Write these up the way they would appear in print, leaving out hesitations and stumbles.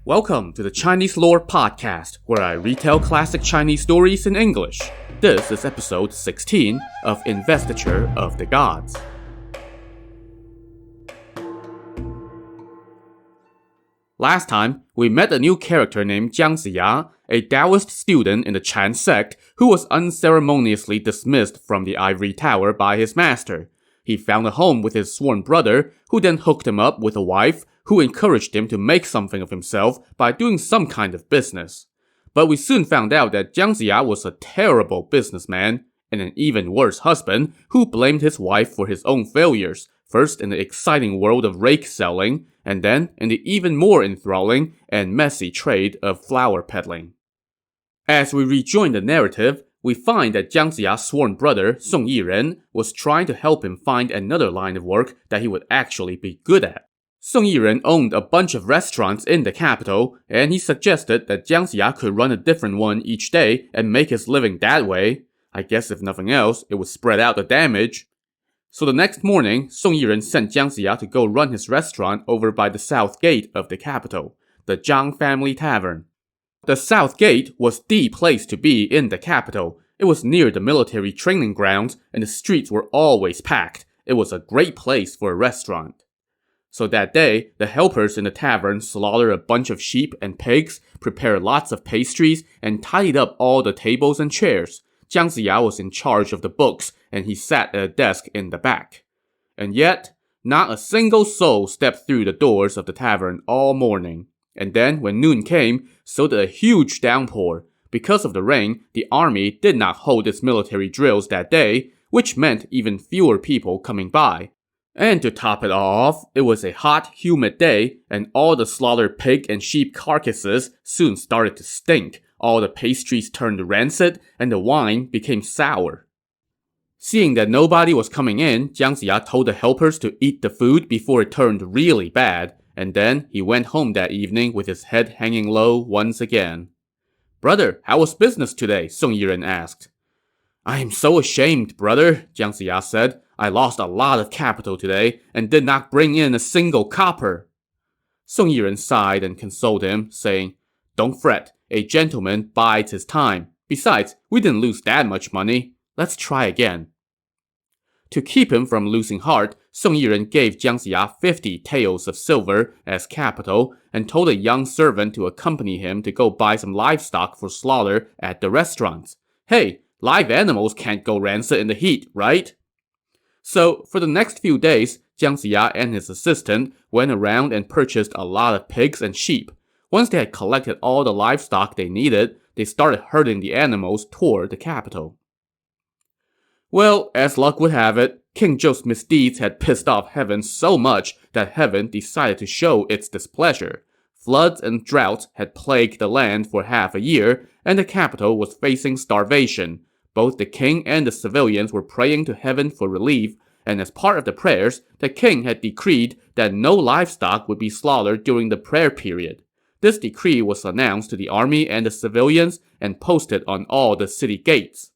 Welcome to the Chinese Lore Podcast, where I retell classic Chinese stories in English. This is episode 16 of Investiture of the Gods. Last time, we met a new character named Jiang Ziya, a Taoist student in the Chan sect who was unceremoniously dismissed from the ivory tower by his master. He found a home with his sworn brother, who then hooked him up with a wife who encouraged him to make something of himself by doing some kind of business. But we soon found out that Jiang Ziya was a terrible businessman, and an even worse husband who blamed his wife for his own failures, first in the exciting world of rake selling, and then in the even more enthralling and messy trade of flower peddling. As we rejoin the narrative, we find that Jiang Ziya's sworn brother, Song Yiren, was trying to help him find another line of work that he would actually be good at. Song Yiren owned a bunch of restaurants in the capital, and he suggested that Jiang Ziya could run a different one each day and make his living that way. I guess if nothing else, it would spread out the damage. So the next morning, Song Yiren sent Jiang Ziya to go run his restaurant over by the south gate of the capital, the Zhang family tavern. The south gate was the place to be in the capital. It was near the military training grounds, and the streets were always packed. It was a great place for a restaurant. So that day, the helpers in the tavern slaughtered a bunch of sheep and pigs, prepared lots of pastries, and tidied up all the tables and chairs. Jiang Ziya was in charge of the books, and he sat at a desk in the back. And yet, not a single soul stepped through the doors of the tavern all morning. And then, when noon came, so did a huge downpour. Because of the rain, the army did not hold its military drills that day, which meant even fewer people coming by. And to top it all off, it was a hot, humid day, and all the slaughtered pig and sheep carcasses soon started to stink. All the pastries turned rancid, and the wine became sour. Seeing that nobody was coming in, Jiang Ziya told the helpers to eat the food before it turned really bad, and then he went home that evening with his head hanging low once again. "Brother, how was business today?" Song Yiren asked. "I am so ashamed, brother," Jiang Ziya said. "I lost a lot of capital today and did not bring in a single copper." Song Yiren sighed and consoled him, saying, "Don't fret, a gentleman bides his time. Besides, we didn't lose that much money. Let's try again." To keep him from losing heart, Song Yiren gave Jiang Ziya 50 taels of silver as capital and told a young servant to accompany him to go buy some livestock for slaughter at the restaurants. Hey, live animals can't go rancid in the heat, right? So, for the next few days, Jiang Ziya and his assistant went around and purchased a lot of pigs and sheep. Once they had collected all the livestock they needed, they started herding the animals toward the capital. Well, as luck would have it, King Zhou's misdeeds had pissed off heaven so much that heaven decided to show its displeasure. Floods and droughts had plagued the land for half a year, and the capital was facing starvation. Both the king and the civilians were praying to heaven for relief, and as part of the prayers, the king had decreed that no livestock would be slaughtered during the prayer period. This decree was announced to the army and the civilians and posted on all the city gates.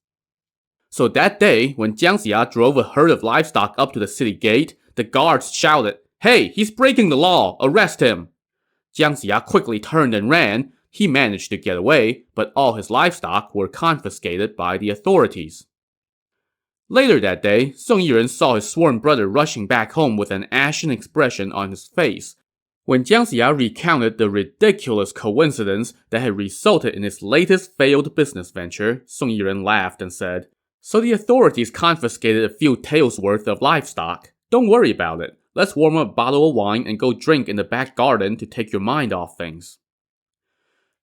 So that day, when Jiang Ziya drove a herd of livestock up to the city gate, the guards shouted, "Hey, he's breaking the law! Arrest him!" Jiang Ziya quickly turned and ran. He managed to get away, but all his livestock were confiscated by the authorities. Later that day, Song Yiren saw his sworn brother rushing back home with an ashen expression on his face. When Jiang Ziya recounted the ridiculous coincidence that had resulted in his latest failed business venture, Song Yiren laughed and said, "So the authorities confiscated a few taels worth of livestock. Don't worry about it. Let's warm up a bottle of wine and go drink in the back garden to take your mind off things."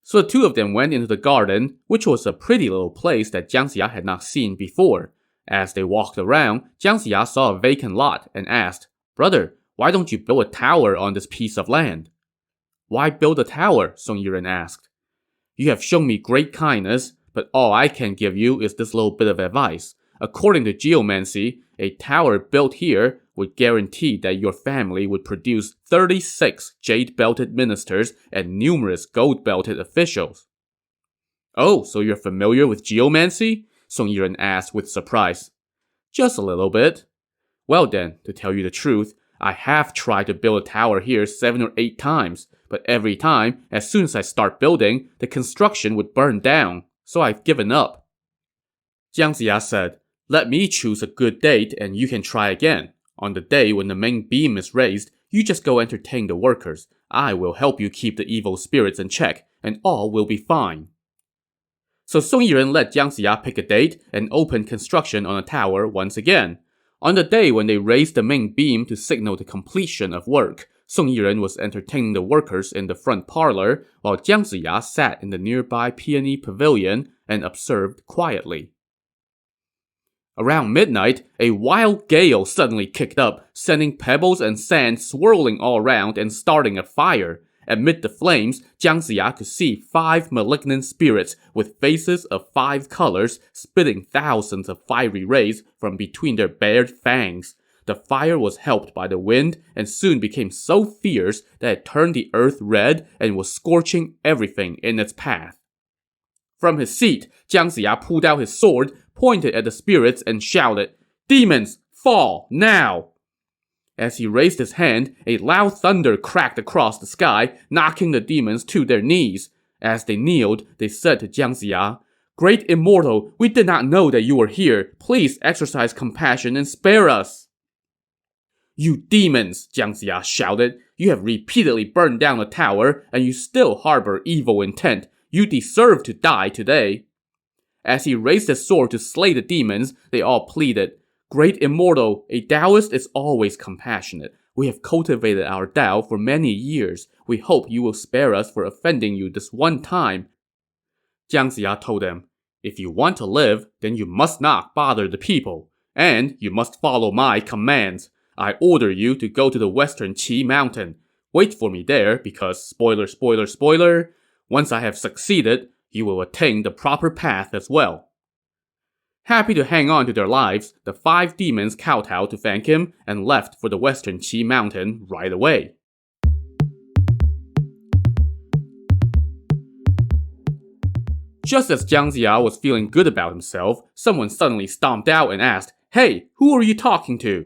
So the two of them went into the garden, which was a pretty little place that Jiang Ziya had not seen before. As they walked around, Jiang Ziya saw a vacant lot and asked, "Brother, why don't you build a tower on this piece of land?" "Why build a tower?" Song Yiren asked. "You have shown me great kindness, but all I can give you is this little bit of advice. According to geomancy, a tower built here would guarantee that your family would produce 36 jade-belted ministers and numerous gold-belted officials." "Oh, so you're familiar with geomancy?" Song Yiren asked with surprise. "Just a little bit." "Well then, to tell you the truth, I have tried to build a tower here 7 or 8 times, but every time, as soon as I start building, the construction would burn down, so I've given up. Jiang Ziya said, "Let me choose a good date and you can try again. On the day when the main beam is raised, you just go entertain the workers. I will help you keep the evil spirits in check, and all will be fine." So Song Yiren let Jiang Ziya pick a date and open construction on a tower once again. On the day when they raised the main beam to signal the completion of work, Song Yiren was entertaining the workers in the front parlor, while Jiang Ziya sat in the nearby peony pavilion and observed quietly. Around midnight, a wild gale suddenly kicked up, sending pebbles and sand swirling all around and starting a fire. Amid the flames, Jiang Ziya could see 5 malignant spirits with faces of 5 colors spitting thousands of fiery rays from between their bared fangs. The fire was helped by the wind and soon became so fierce that it turned the earth red and was scorching everything in its path. From his seat, Jiang Ziya pulled out his sword, pointed at the spirits and shouted, "Demons, fall, now!" As he raised his hand, a loud thunder cracked across the sky, knocking the demons to their knees. As they kneeled, they said to Jiang Ziya, "Great Immortal, we did not know that you were here. Please exercise compassion and spare us." "You demons," Jiang Ziya shouted, "you have repeatedly burned down the tower, and you still harbor evil intent. You deserve to die today." As he raised his sword to slay the demons, they all pleaded, "Great Immortal, a Taoist is always compassionate. We have cultivated our Tao for many years. We hope you will spare us for offending you this one time." Jiang Ziya told them, "If you want to live, then you must not bother the people. And you must follow my commands. I order you to go to the western Qi mountain. Wait for me there because, spoiler, spoiler, spoiler, once I have succeeded, you will attain the proper path as well." Happy to hang on to their lives, the 5 demons kowtowed to thank him and left for the western Qi mountain right away. Just as Jiang Ziya was feeling good about himself, someone suddenly stomped out and asked, "Hey, who are you talking to?"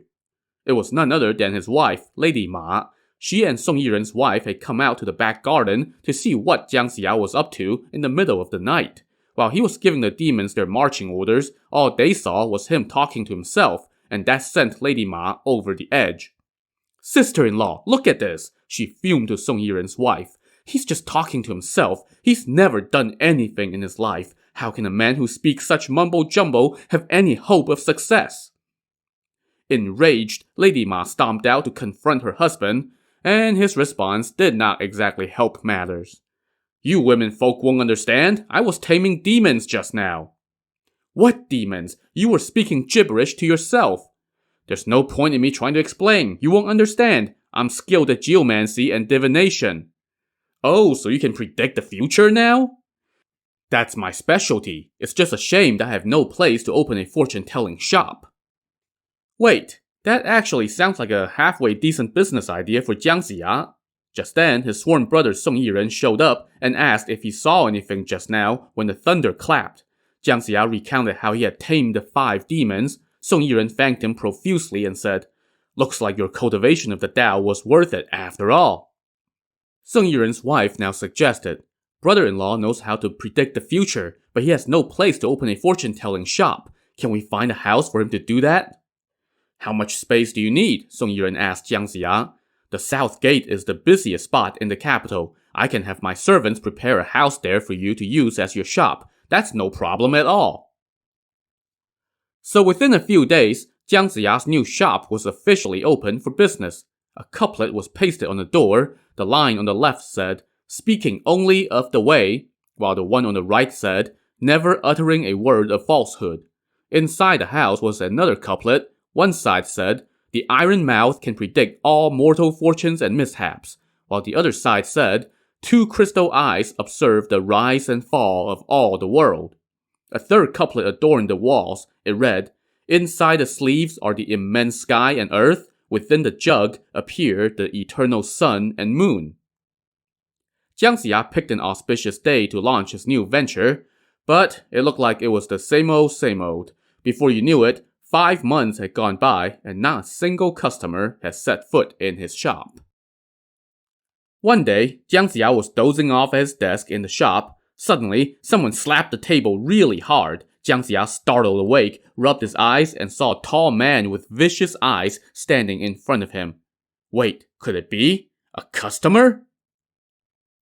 It was none other than his wife, Lady Ma. She and Song Yiren's wife had come out to the back garden to see what Jiang Ziya was up to in the middle of the night. While he was giving the demons their marching orders, all they saw was him talking to himself, and that sent Lady Ma over the edge. "Sister-in-law, look at this," she fumed to Song Yiren's wife. "He's just talking to himself. He's never done anything in his life. How can a man who speaks such mumbo-jumbo have any hope of success?" Enraged, Lady Ma stomped out to confront her husband, and his response did not exactly help matters. "You women folk won't understand. I was taming demons just now." "What demons? You were speaking gibberish to yourself." "There's no point in me trying to explain. You won't understand. I'm skilled at geomancy and divination." "Oh, so you can predict the future now?" "That's my specialty. It's just a shame that I have no place to open a fortune-telling shop." Wait, that actually sounds like a halfway decent business idea for Jiang Ziya. Just then, his sworn brother Song Yiren showed up and asked if he saw anything just now when the thunder clapped. Jiang Ziya recounted how he had tamed the 5 demons. Song Yiren thanked him profusely and said, "Looks like your cultivation of the Tao was worth it after all." Song Yiren's wife now suggested, "Brother-in-law knows how to predict the future, but he has no place to open a fortune-telling shop. Can we find a house for him to do that?" "How much space do you need?" Song Yiren asked Jiang Ziya. "The south gate is the busiest spot in the capital. I can have my servants prepare a house there for you to use as your shop. That's no problem at all." So within a few days, Jiang Ziya's new shop was officially open for business. A couplet was pasted on the door. The line on the left said, "Speaking only of the way," while the one on the right said, "Never uttering a word of falsehood." Inside the house was another couplet. One side said, "The iron mouth can predict all mortal fortunes and mishaps," while the other side said, "Two crystal eyes observe the rise and fall of all the world." A third couplet adorned the walls. It read, "Inside the sleeves are the immense sky and earth. Within the jug appear the eternal sun and moon." Jiang Ziya picked an auspicious day to launch his new venture, but it looked like it was the same old, same old. Before you knew it, 5 months had gone by and not a single customer had set foot in his shop. One day, Jiang Ziya was dozing off at his desk in the shop. Suddenly, someone slapped the table really hard. Jiang Ziya startled awake, rubbed his eyes, and saw a tall man with vicious eyes standing in front of him. Wait, could it be? A customer?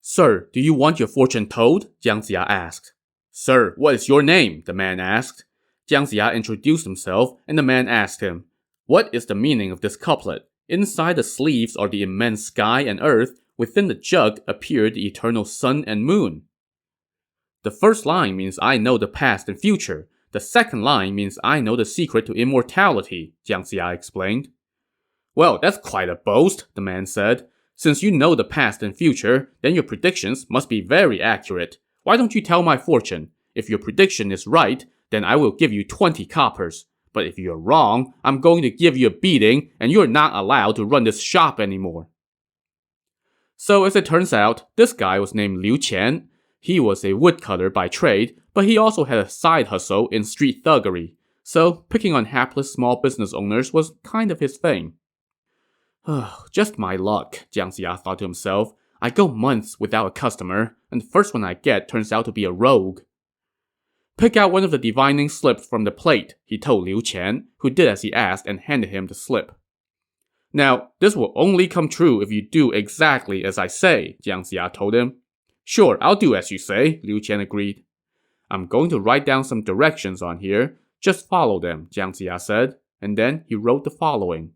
Sir, do you want your fortune told? Jiang Ziya asked. Sir, what is your name? The man asked. Jiang Ziya introduced himself, and the man asked him, What is the meaning of this couplet? Inside the sleeves are the immense sky and earth. Within the jug appear the eternal sun and moon. The first line means I know the past and future. The second line means I know the secret to immortality, Jiang Ziya explained. Well, that's quite a boast, the man said. Since you know the past and future, then your predictions must be very accurate. Why don't you tell my fortune? If your prediction is right, then I will give you 20 coppers. But if you're wrong, I'm going to give you a beating, and you're not allowed to run this shop anymore. So as it turns out, this guy was named Liu Qian. He was a woodcutter by trade, but he also had a side hustle in street thuggery. So picking on hapless small business owners was kind of his thing. Just my luck, Jiang Ziya thought to himself. I go months without a customer, and the first one I get turns out to be a rogue. Pick out one of the divining slips from the plate, he told Liu Qian, who did as he asked and handed him the slip. Now, this will only come true if you do exactly as I say, Jiang Ziya told him. Sure, I'll do as you say, Liu Qian agreed. I'm going to write down some directions on here. Just follow them, Jiang Ziya said, and then he wrote the following.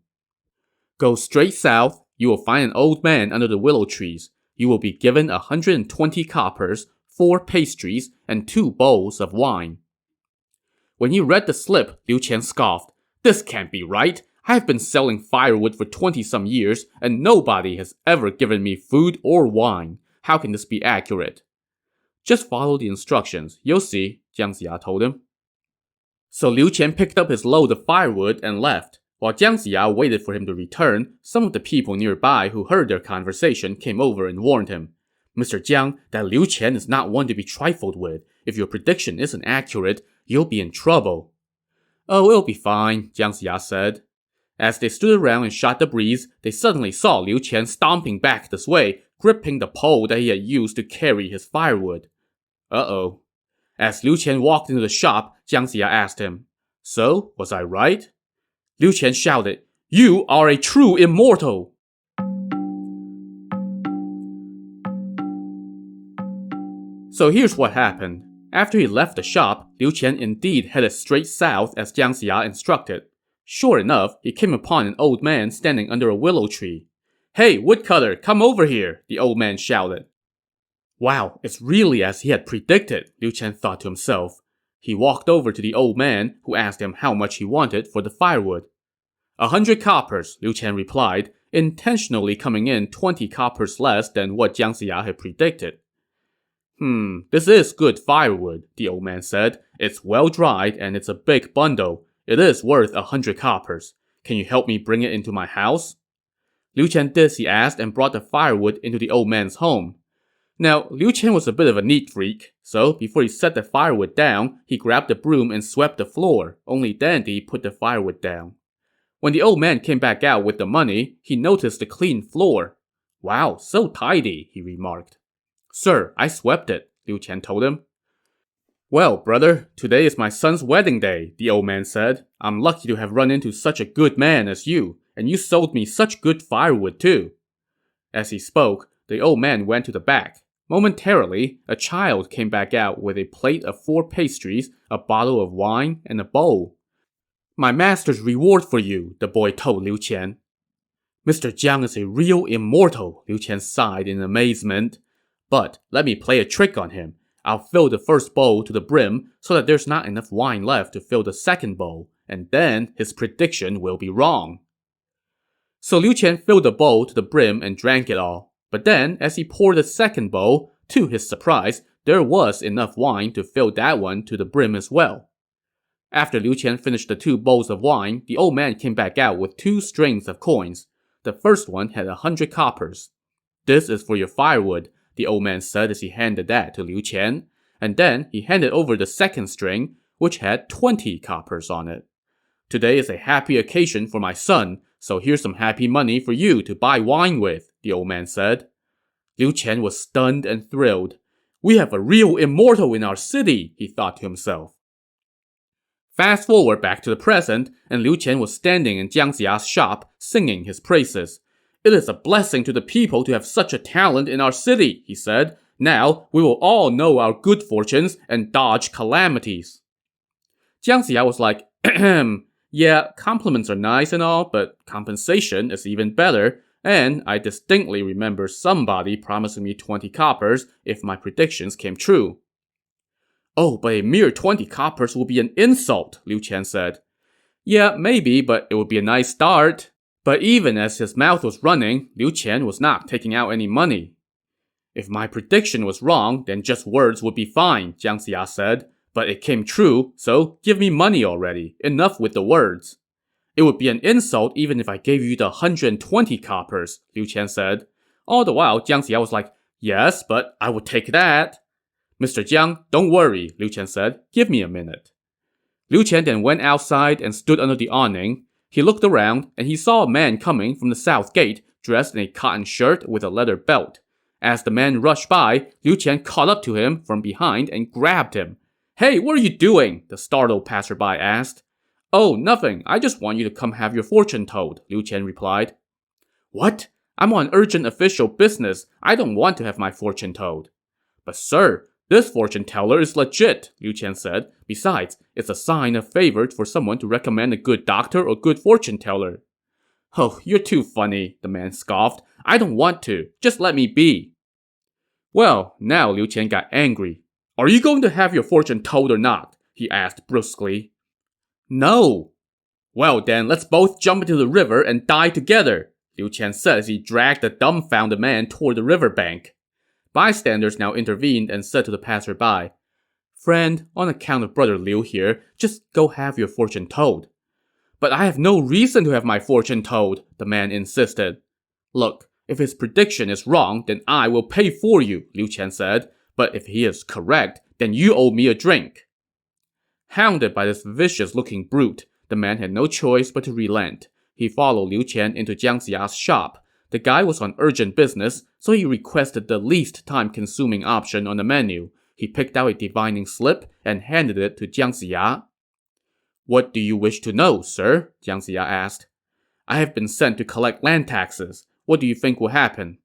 Go straight south, you will find an old man under the willow trees. You will be given 120 coppers, 4 pastries, and 2 bowls of wine. When he read the slip, Liu Qian scoffed. This can't be right. I have been selling firewood for 20-some years, and nobody has ever given me food or wine. How can this be accurate? Just follow the instructions. You'll see, Jiang Ziya told him. So Liu Qian picked up his load of firewood and left. While Jiang Ziya waited for him to return, some of the people nearby who heard their conversation came over and warned him. Mr. Jiang, that Liu Qian is not one to be trifled with. If your prediction isn't accurate, you'll be in trouble. Oh, it'll be fine, Jiang Ziya said. As they stood around and shot the breeze, they suddenly saw Liu Qian stomping back this way, gripping the pole that he had used to carry his firewood. Uh-oh. As Liu Qian walked into the shop, Jiang Ziya asked him, So, was I right? Liu Qian shouted, You are a true immortal! So here's what happened. After he left the shop, Liu Qian indeed headed straight south as Jiang Ziya instructed. Sure enough, he came upon an old man standing under a willow tree. Hey, woodcutter, come over here, the old man shouted. Wow, it's really as he had predicted, Liu Qian thought to himself. He walked over to the old man, who asked him how much he wanted for the firewood. 100 coppers, Liu Qian replied, intentionally coming in 20 coppers less than what Jiang Ziya had predicted. This is good firewood, the old man said. It's well dried and it's a big bundle. It is worth 100 coppers. Can you help me bring it into my house? Liu Qian did as he asked and brought the firewood into the old man's home. Now, Liu Qian was a bit of a neat freak, so before he set the firewood down, he grabbed the broom and swept the floor. Only then did he put the firewood down. When the old man came back out with the money, he noticed the clean floor. Wow, so tidy, he remarked. Sir, I swept it, Liu Qian told him. Well, brother, today is my son's wedding day, the old man said. I'm lucky to have run into such a good man as you, and you sold me such good firewood too. As he spoke, the old man went to the back. Momentarily, a child came back out with a plate of 4 pastries, a bottle of wine, and a bowl. My master's reward for you, the boy told Liu Qian. Mr. Jiang is a real immortal, Liu Qian sighed in amazement. But let me play a trick on him. I'll fill the first bowl to the brim so that there's not enough wine left to fill the second bowl, and then his prediction will be wrong. So Liu Qian filled the bowl to the brim and drank it all. But then, as he poured the second bowl, to his surprise, there was enough wine to fill that one to the brim as well. After Liu Qian finished the 2 bowls of wine, the old man came back out with 2 strings of coins. The first one had 100 coppers. This is for your firewood, the old man said as he handed that to Liu Qian. And then he handed over the second string, which had 20 coppers on it. Today is a happy occasion for my son, so here's some happy money for you to buy wine with, the old man said. Liu Qian was stunned and thrilled. We have a real immortal in our city, he thought to himself. Fast forward back to the present, and Liu Qian was standing in Jiang Ziya's shop, singing his praises. It is a blessing to the people to have such a talent in our city, he said. Now we will all know our good fortunes and dodge calamities. Jiang Ziya was like, ahem, yeah, compliments are nice and all, but compensation is even better, and I distinctly remember somebody promising me 20 coppers if my predictions came true. Oh, but a mere 20 coppers will be an insult, Liu Qian said. Yeah, maybe, but it would be a nice start. But even as his mouth was running, Liu Qian was not taking out any money. If my prediction was wrong, then just words would be fine, Jiang Ziya said. But it came true, so give me money already. Enough with the words. It would be an insult even if I gave you the 120 coppers, Liu Qian said. All the while, Jiang Ziya was like, yes, but I would take that. Mr. Jiang, don't worry, Liu Qian said. Give me a minute. Liu Qian then went outside and stood under the awning. He looked around, and he saw a man coming from the south gate, dressed in a cotton shirt with a leather belt. As the man rushed by, Liu Qian caught up to him from behind and grabbed him. Hey, what are you doing? The startled passerby asked. Oh, nothing. I just want you to come have your fortune told, Liu Qian replied. What? I'm on urgent official business. I don't want to have my fortune told. But sir, this fortune teller is legit, Liu Qian said. Besides, it's a sign of favor for someone to recommend a good doctor or good fortune teller. Oh, you're too funny, the man scoffed. I don't want to. Just let me be. Well, now Liu Qian got angry. Are you going to have your fortune told or not? He asked brusquely. No. Well then, let's both jump into the river and die together, Liu Qian said as he dragged the dumbfounded man toward the riverbank. Bystanders now intervened and said to the passerby, Friend, on account of Brother Liu here, just go have your fortune told. But I have no reason to have my fortune told, the man insisted. Look, if his prediction is wrong, then I will pay for you, Liu Qian said. But if he is correct, then you owe me a drink. Hounded by this vicious-looking brute, the man had no choice but to relent. He followed Liu Qian into Jiang Ziya's shop. The guy was on urgent business, so he requested the least time-consuming option on the menu. He picked out a divining slip and handed it to Jiang Ziya. What do you wish to know, sir? Jiang Ziya asked. I have been sent to collect land taxes. What do you think will happen?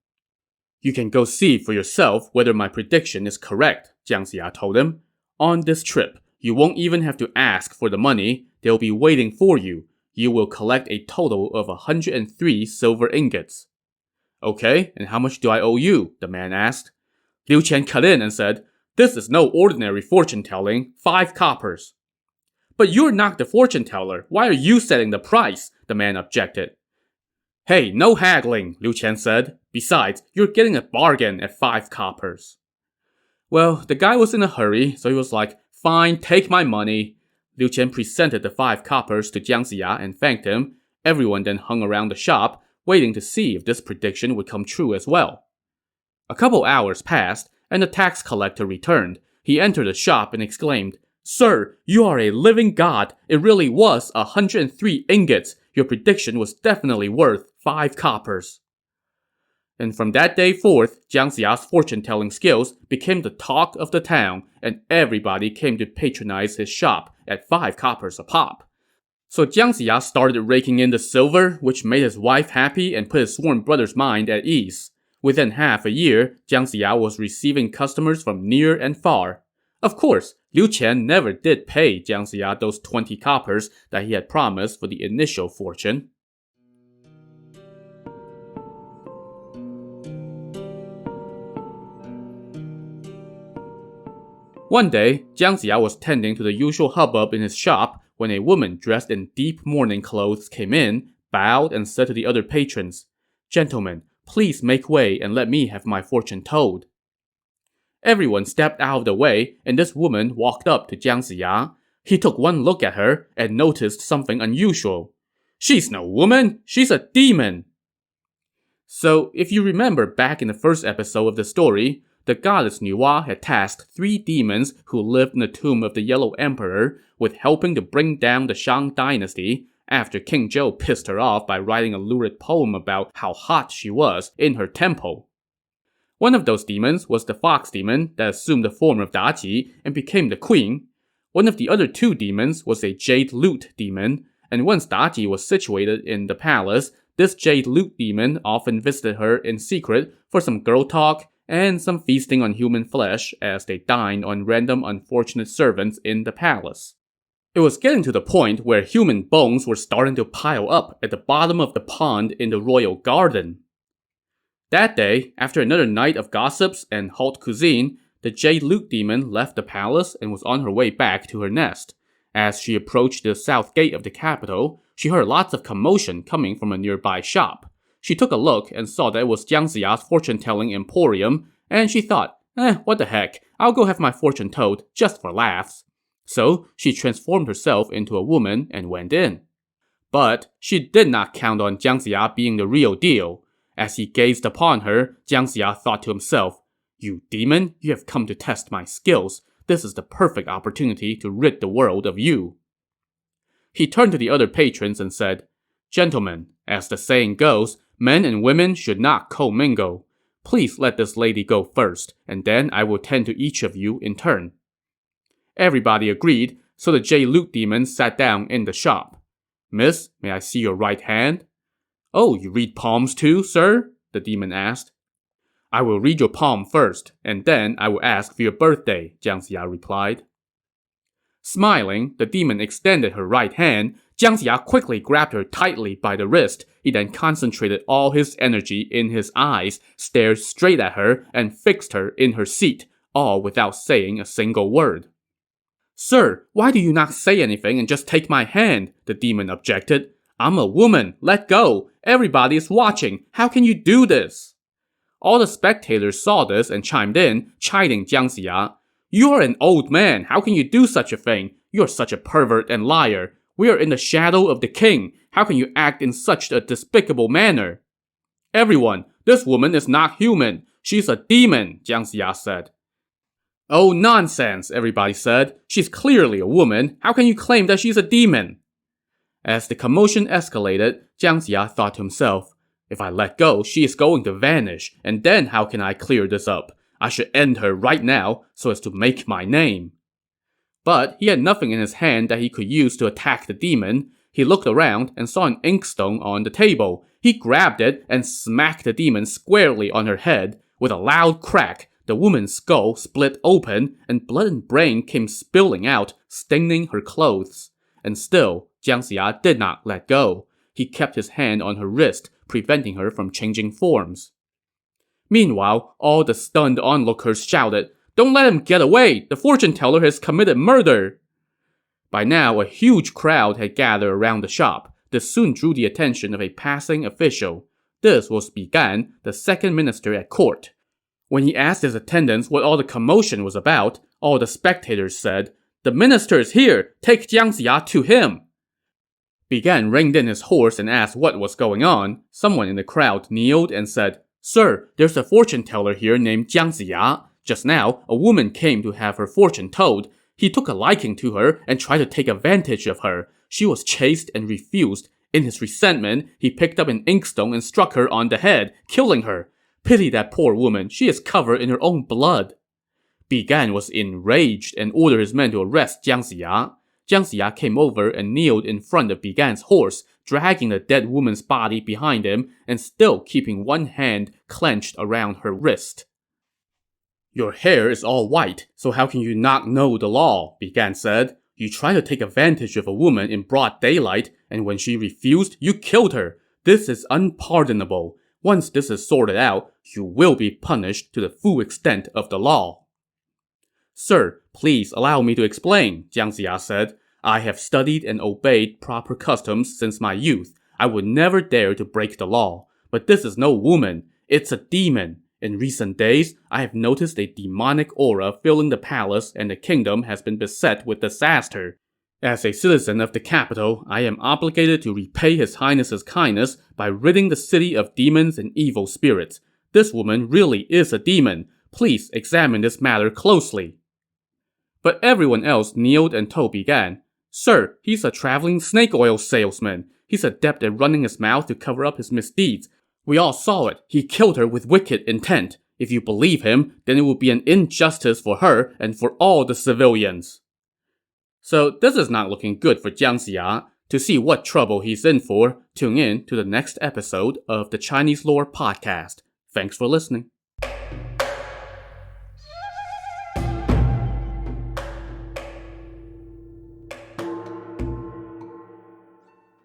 You can go see for yourself whether my prediction is correct, Jiang Ziya told him. On this trip, you won't even have to ask for the money. They'll be waiting for you. You will collect a total of 103 silver ingots. Okay, and how much do I owe you? The man asked. Liu Qian cut in and said, This is no ordinary fortune telling. 5 coppers. But you're not the fortune teller. Why are you setting the price? The man objected. Hey, no haggling, Liu Qian said. Besides, you're getting a bargain at 5 coppers. Well, the guy was in a hurry, so he was like, Fine, take my money. Liu Qian presented the 5 coppers to Jiang Ziya and thanked him. Everyone then hung around the shop, waiting to see if this prediction would come true as well. A couple hours passed, and the tax collector returned. He entered the shop and exclaimed, Sir, you are a living god. It really was 103 ingots. Your prediction was definitely worth 5 coppers. And from that day forth, Jiang Ziya's fortune-telling skills became the talk of the town, and everybody came to patronize his shop at 5 coppers a pop. So Jiang Ziya started raking in the silver, which made his wife happy and put his sworn brother's mind at ease. Within half a year, Jiang Ziya was receiving customers from near and far. Of course, Liu Qian never did pay Jiang Ziya those 20 coppers that he had promised for the initial fortune. One day, Jiang Ziya was tending to the usual hubbub in his shop when a woman dressed in deep mourning clothes came in, bowed, and said to the other patrons, Gentlemen, please make way and let me have my fortune told. Everyone stepped out of the way, and this woman walked up to Jiang Ziya. He took one look at her and noticed something unusual. She's no woman, she's a demon! So, if you remember back in the first episode of the story, the goddess Nuwa had tasked 3 demons who lived in the tomb of the Yellow Emperor with helping to bring down the Shang dynasty after King Zhou pissed her off by writing a lurid poem about how hot she was in her temple. One of those demons was the fox demon that assumed the form of Daji and became the queen. One of the other two demons was a jade lute demon, and once Daji was situated in the palace, this jade lute demon often visited her in secret for some girl talk and some feasting on human flesh as they dined on random unfortunate servants in the palace. It was getting to the point where human bones were starting to pile up at the bottom of the pond in the royal garden. That day, after another night of gossips and haute cuisine, the jade lute demon left the palace and was on her way back to her nest. As she approached the south gate of the capital, she heard lots of commotion coming from a nearby shop. She took a look and saw that it was Jiang Ziya's fortune-telling emporium, and she thought, what the heck, I'll go have my fortune told just for laughs. So she transformed herself into a woman and went in. But she did not count on Jiang Ziya being the real deal. As he gazed upon her, Jiang Ziya thought to himself, "You demon, you have come to test my skills. This is the perfect opportunity to rid the world of you." He turned to the other patrons and said, "Gentlemen, as the saying goes, men and women should not commingle. Please let this lady go first, and then I will tend to each of you in turn." Everybody agreed, so the jade lute demon sat down in the shop. "Miss, may I see your right hand?" "Oh, you read palms too, sir?" the demon asked. "I will read your palm first, and then I will ask for your birthday," Jiang Ziya replied. Smiling, the demon extended her right hand. Jiang Ziya quickly grabbed her tightly by the wrist. He then concentrated all his energy in his eyes, stared straight at her, and fixed her in her seat, all without saying a single word. "Sir, why do you not say anything and just take my hand?" the demon objected. "I'm a woman, let go. Everybody is watching. How can you do this?" All the spectators saw this and chimed in, chiding Jiang Ziya. "You are an old man. How can you do such a thing? You are such a pervert and liar. We are in the shadow of the king. How can you act in such a despicable manner?" "Everyone, this woman is not human. She's a demon," Jiang Ziya said. "Oh, nonsense," everybody said. "She's clearly a woman. How can you claim that she's a demon?" As the commotion escalated, Jiang Ziya thought to himself, "If I let go, she is going to vanish, and then how can I clear this up? I should end her right now, so as to make my name." But he had nothing in his hand that he could use to attack the demon. He looked around and saw an inkstone on the table. He grabbed it and smacked the demon squarely on her head. With a loud crack, the woman's skull split open, and blood and brain came spilling out, staining her clothes. And still, Jiang Ziya did not let go. He kept his hand on her wrist, preventing her from changing forms. Meanwhile, all the stunned onlookers shouted, "Don't let him get away! The fortune-teller has committed murder!" By now, a huge crowd had gathered around the shop. This soon drew the attention of a passing official. This was Bi Gan, the second minister at court. When he asked his attendants what all the commotion was about, all the spectators said, "The minister is here! Take Jiang Ziya to him!" Bi Gan reined in his horse and asked what was going on. Someone in the crowd kneeled and said, "Sir, there's a fortune-teller here named Jiang Ziya. Just now, a woman came to have her fortune told. He took a liking to her and tried to take advantage of her. She was chased and refused. In his resentment, he picked up an inkstone and struck her on the head, killing her. Pity that poor woman, she is covered in her own blood." Bi Gan was enraged and ordered his men to arrest Jiang Ziya. Jiang Ziya came over and kneeled in front of Bi Gan's horse, dragging the dead woman's body behind him and still keeping one hand clenched around her wrist. "Your hair is all white, so how can you not know the law?" Bi Gan said. "You tried to take advantage of a woman in broad daylight, and when she refused, you killed her. This is unpardonable. Once this is sorted out, you will be punished to the full extent of the law." "Sir, please allow me to explain," Jiang Ziya said. "I have studied and obeyed proper customs since my youth. I would never dare to break the law. But this is no woman. It's a demon. In recent days, I have noticed a demonic aura filling the palace, and the kingdom has been beset with disaster. As a citizen of the capital, I am obligated to repay His Highness's kindness by ridding the city of demons and evil spirits. This woman really is a demon. Please examine this matter closely." But everyone else kneeled and told Bi Gan, "Sir, he's a traveling snake oil salesman. He's adept at running his mouth to cover up his misdeeds. We all saw it. He killed her with wicked intent. If you believe him, then it would be an injustice for her and for all the civilians. So this is not looking good for Jiang Ziya. To see what trouble he's in for, tune in to the next episode of the Chinese Lore Podcast. Thanks for listening.